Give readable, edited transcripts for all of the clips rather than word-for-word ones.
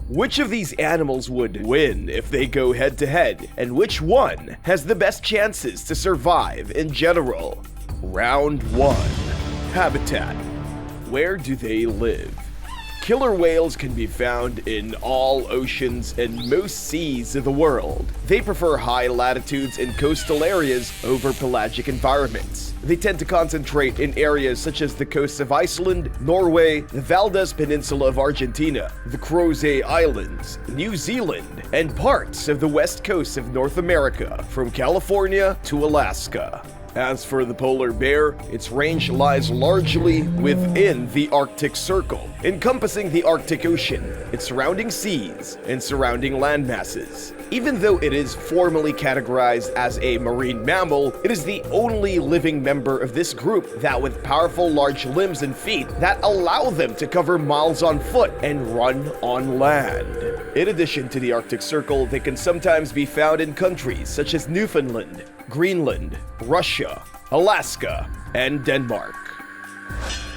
Which of these animals would win if they go head-to-head, and which one has the best chances to survive in general? Round 1. Habitat. Where do they live? Killer whales can be found in all oceans and most seas of the world. They prefer high latitudes and coastal areas over pelagic environments. They tend to concentrate in areas such as the coasts of Iceland, Norway, the Valdez Peninsula of Argentina, the Crozet Islands, New Zealand, and parts of the west coast of North America, from California to Alaska. As for the polar bear, its range lies largely within the Arctic Circle, encompassing the Arctic Ocean, its surrounding seas, and surrounding landmasses. Even though it is formally categorized as a marine mammal, it is the only living member of this group that with powerful large limbs and feet that allow them to cover miles on foot and run on land. In addition to the Arctic Circle, they can sometimes be found in countries such as Newfoundland, Greenland, Russia, Alaska, and Denmark.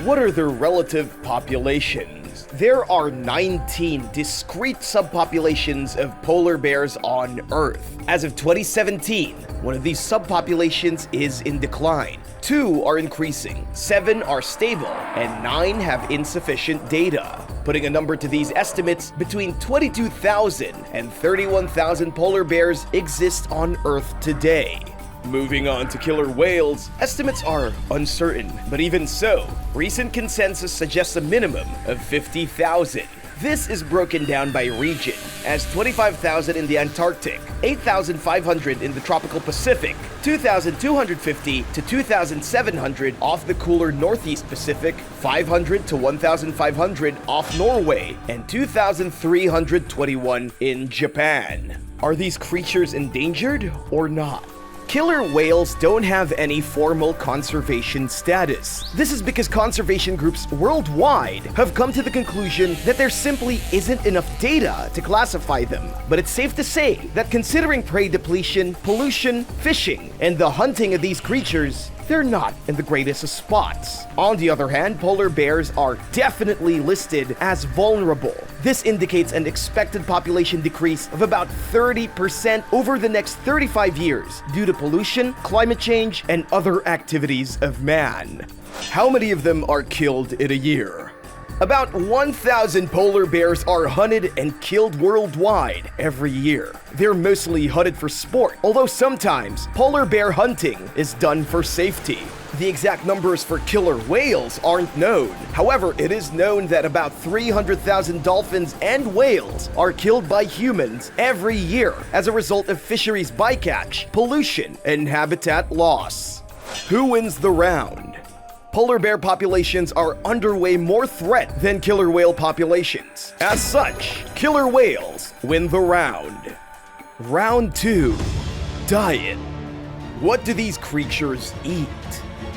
What are their relative populations? There are 19 discrete subpopulations of polar bears on Earth. As of 2017, one of these subpopulations is in decline. 2 are increasing, 7 are stable, and 9 have insufficient data, putting a number to these estimates between 22,000 and 31,000 polar bears exist on Earth today. Moving on to killer whales, estimates are uncertain, but even so, recent consensus suggests a minimum of 50,000. This is broken down by region, as 25,000 in the Antarctic, 8,500 in the tropical Pacific, 2,250 to 2,700 off the cooler Northeast Pacific, 500 to 1,500 off Norway, and 2,321 in Japan. Are these creatures endangered or not? Killer whales don't have any formal conservation status. This is because conservation groups worldwide have come to the conclusion that there simply isn't enough data to classify them. But it's safe to say that considering prey depletion, pollution, fishing, and the hunting of these creatures, they're not in the greatest of spots. On the other hand, polar bears are definitely listed as vulnerable. This indicates an expected population decrease of about 30% over the next 35 years due to pollution, climate change, and other activities of man. How many of them are killed in a year? About 1,000 polar bears are hunted and killed worldwide every year. They're mostly hunted for sport, although sometimes polar bear hunting is done for safety. The exact numbers for killer whales aren't known. However, it is known that about 300,000 dolphins and whales are killed by humans every year as a result of fisheries bycatch, pollution, and habitat loss. Who wins the round? Polar bear populations are underway more threat than killer whale populations. As such, killer whales win the round. Round 2. Diet. What do these creatures eat?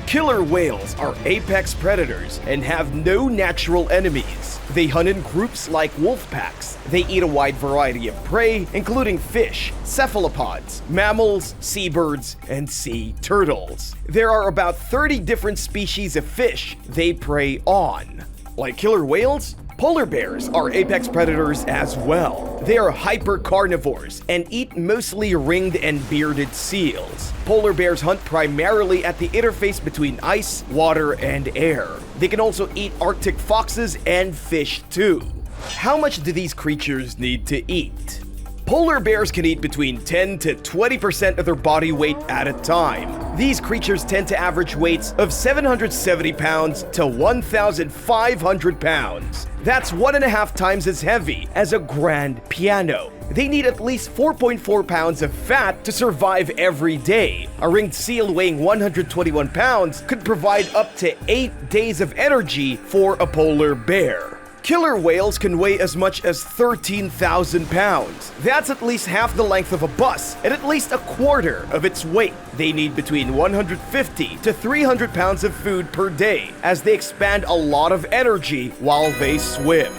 Killer whales are apex predators and have no natural enemies. They hunt in groups like wolf packs. They eat a wide variety of prey, including fish, cephalopods, mammals, seabirds, and sea turtles. There are about 30 different species of fish they prey on. Like killer whales, polar bears are apex predators as well. They are hypercarnivores and eat mostly ringed and bearded seals. Polar bears hunt primarily at the interface between ice, water, and air. They can also eat Arctic foxes and fish too. How much do these creatures need to eat? Polar bears can eat between 10 to 20% of their body weight at a time. These creatures tend to average weights of 770 pounds to 1,500 pounds. That's 1.5 times as heavy as a grand piano. They need at least 4.4 pounds of fat to survive every day. A ringed seal weighing 121 pounds could provide up to 8 days of energy for a polar bear. Killer whales can weigh as much as 13,000 pounds. That's at least half the length of a bus and at least a quarter of its weight. They need between 150 to 300 pounds of food per day as they expand a lot of energy while they swim.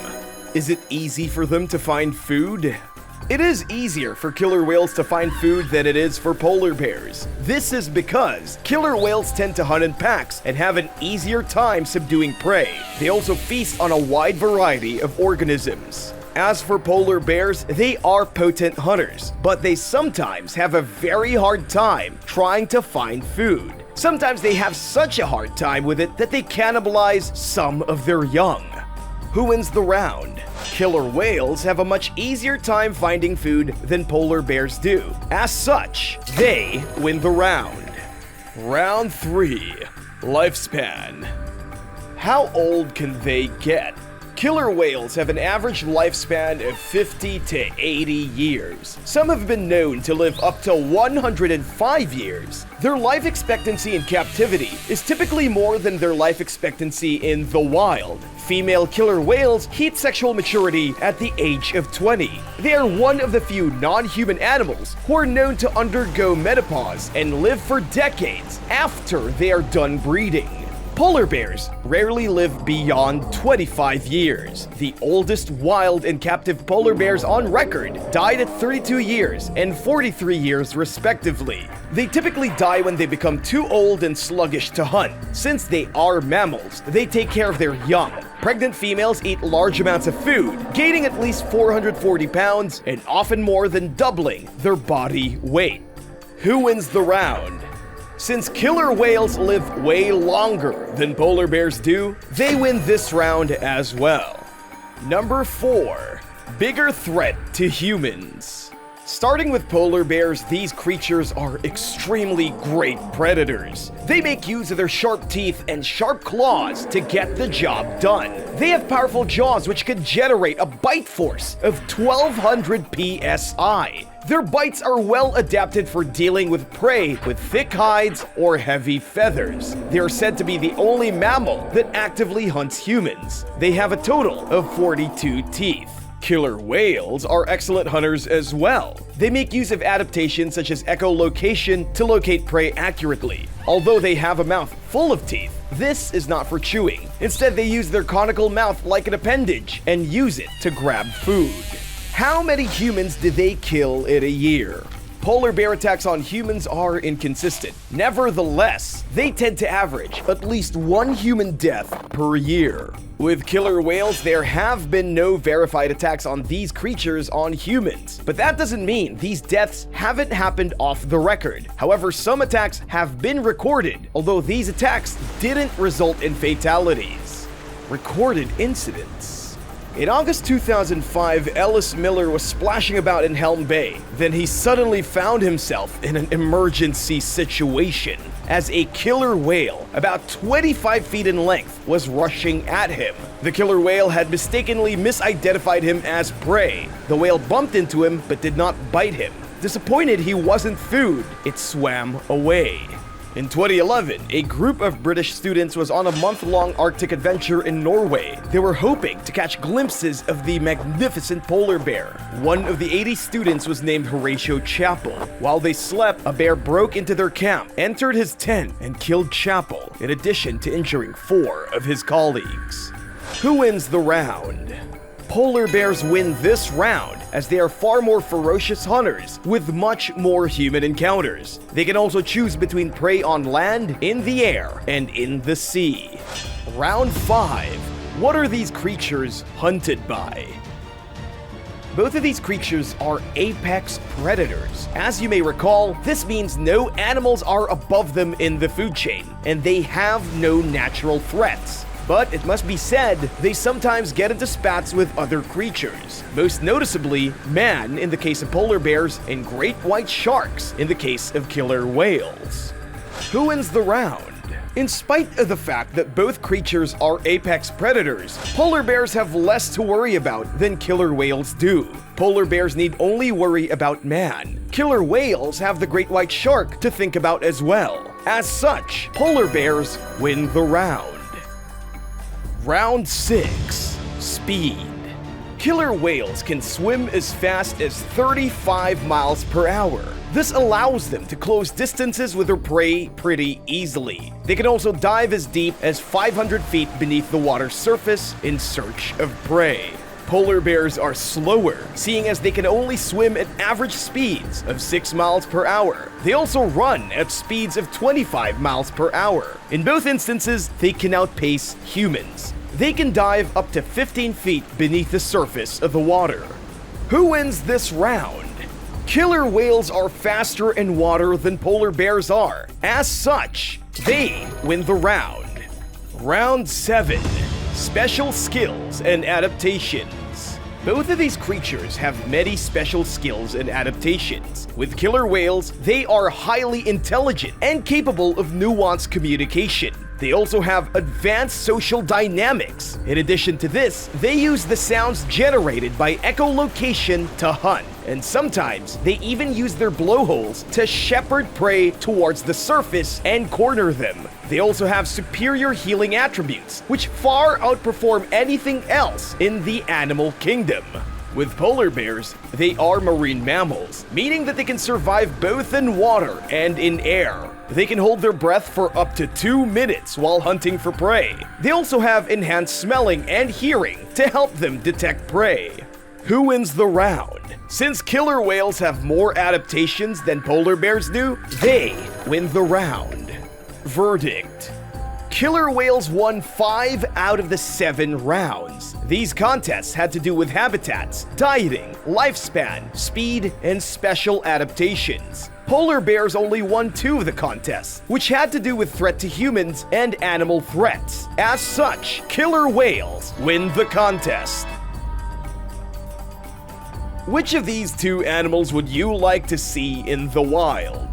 Is it easy for them to find food? It is easier for killer whales to find food than it is for polar bears. This is because killer whales tend to hunt in packs and have an easier time subduing prey. They also feast on a wide variety of organisms. As for polar bears, they are potent hunters, but they sometimes have a very hard time trying to find food. Sometimes they have such a hard time with it that they cannibalize some of their young. Who wins the round? Killer whales have a much easier time finding food than polar bears do. As such, they win the round. Round 3. Lifespan. How old can they get? Killer whales have an average lifespan of 50 to 80 years. Some have been known to live up to 105 years. Their life expectancy in captivity is typically more than their life expectancy in the wild. Female killer whales hit sexual maturity at the age of 20. They are one of the few non-human animals who are known to undergo menopause and live for decades after they are done breeding. Polar bears rarely live beyond 25 years. The oldest wild and captive polar bears on record died at 32 years and 43 years respectively. They typically die when they become too old and sluggish to hunt. Since they are mammals, they take care of their young. Pregnant females eat large amounts of food, gaining at least 440 pounds and often more than doubling their body weight. Who wins the round? Since killer whales live way longer than polar bears do, they win this round as well. Number 4. Bigger threat to humans. Starting with polar bears, these creatures are extremely great predators. They make use of their sharp teeth and sharp claws to get the job done. They have powerful jaws which can generate a bite force of 1200 psi. Their bites are well adapted for dealing with prey with thick hides or heavy feathers. They are said to be the only mammal that actively hunts humans. They have a total of 42 teeth. Killer whales are excellent hunters as well. They make use of adaptations such as echolocation to locate prey accurately. Although they have a mouth full of teeth, this is not for chewing. Instead, they use their conical mouth like an appendage and use it to grab food. How many humans do they kill in a year? Polar bear attacks on humans are inconsistent. Nevertheless, they tend to average at least one human death per year. With killer whales, there have been no verified attacks on these creatures on humans. But that doesn't mean these deaths haven't happened off the record. However, some attacks have been recorded, although these attacks didn't result in fatalities. Recorded incidents. In August 2005, Ellis Miller was splashing about in Helm Bay. Then he suddenly found himself in an emergency situation as a killer whale, about 25 feet in length, was rushing at him. The killer whale had mistakenly misidentified him as prey. The whale bumped into him but did not bite him. Disappointed he wasn't food, it swam away. In 2011, a group of British students was on a month-long Arctic adventure in Norway. They were hoping to catch glimpses of the magnificent polar bear. One of the 80 students was named Horatio Chappell. While they slept, a bear broke into their camp, entered his tent, and killed Chappell, in addition to injuring 4 of his colleagues. Who wins the round? Polar bears win this round as they are far more ferocious hunters with much more human encounters. They can also choose between prey on land, in the air, and in the sea. Round 5. What are these creatures hunted by? Both of these creatures are apex predators. As you may recall, this means no animals are above them in the food chain, and they have no natural threats. But it must be said, they sometimes get into spats with other creatures. Most noticeably, man in the case of polar bears and great white sharks in the case of killer whales. Who wins the round? In spite of the fact that both creatures are apex predators, polar bears have less to worry about than killer whales do. Polar bears need only worry about man. Killer whales have the great white shark to think about as well. As such, polar bears win the round. Round 6. Speed. Killer whales can swim as fast as 35 miles per hour. This allows them to close distances with their prey pretty easily. They can also dive as deep as 500 feet beneath the water's surface in search of prey. Polar bears are slower, seeing as they can only swim at average speeds of 6 miles per hour. They also run at speeds of 25 miles per hour. In both instances, they can outpace humans. they can dive up to 15 feet beneath the surface of the water. Who wins this round? Killer whales are faster in water than polar bears are. As such, they win the round. Round 7. Special skills and adaptations. Both of these creatures have many special skills and adaptations. With killer whales, they are highly intelligent and capable of nuanced communication. They also have advanced social dynamics. In addition to this, they use the sounds generated by echolocation to hunt, and sometimes they even use their blowholes to shepherd prey towards the surface and corner them. They also have superior healing attributes, which far outperform anything else in the animal kingdom. With polar bears, they are marine mammals, meaning that they can survive both in water and in air. They can hold their breath for up to 2 minutes while hunting for prey. They also have enhanced smelling and hearing to help them detect prey. Who wins the round? Since killer whales have more adaptations than polar bears do, they win the round. Verdict: killer whales won 5 out of the 7 rounds. These contests had to do with habitats, dieting, lifespan, speed, and special adaptations. Polar bears only won 2 of the contests, which had to do with threat to humans and animal threats. As such, killer whales win the contest. Which of these 2 animals would you like to see in the wild?